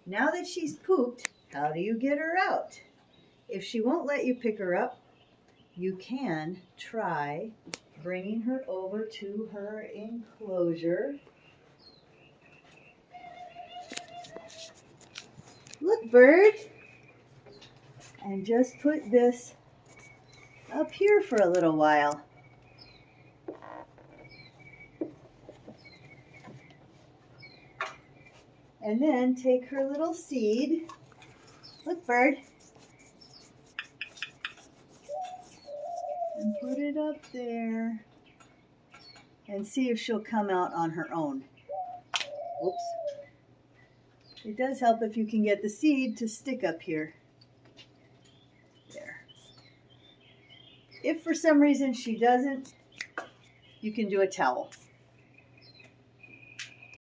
Now that she's pooped, how do you get her out? If she won't let you pick her up, you can try bringing her over to her enclosure. Look, Bird. And just put this up here for a little while. And then take her little seed. Look, Bird. And put it up there. And see if she'll come out on her own. Oops. It does help if you can get the seed to stick up here. There. If for some reason she doesn't, you can do a towel.